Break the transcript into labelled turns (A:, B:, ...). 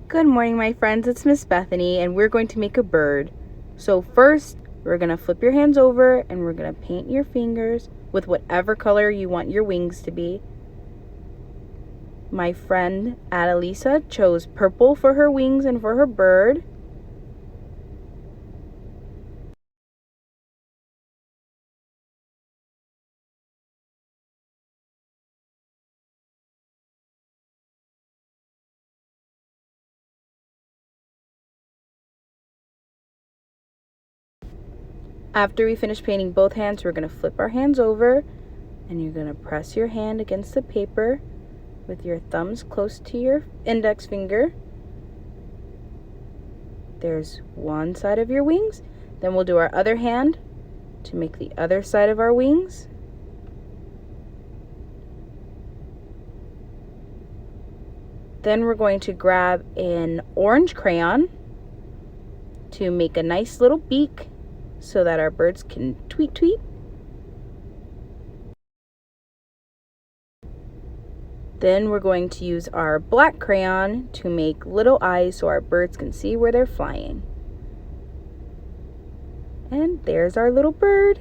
A: Good morning, my friends. It's Miss Bethany, and we're going to make a bird. So first, we're going to flip your hands over, and we're going to paint your fingers with whatever color you want your wings to be. My friend Adelisa chose purple for her wings and for her bird. After we finish painting both hands, we're going to flip our hands over, and you're going to press your hand against the paper with your thumbs close to your index finger. There's one side of your wings. Then we'll do our other hand to make the other side of our wings. Then we're going to grab an orange crayon to make a nice little beak so that our birds can tweet tweet. Then we're going to use our black crayon to make little eyes so our birds can see where they're flying. And there's our little bird.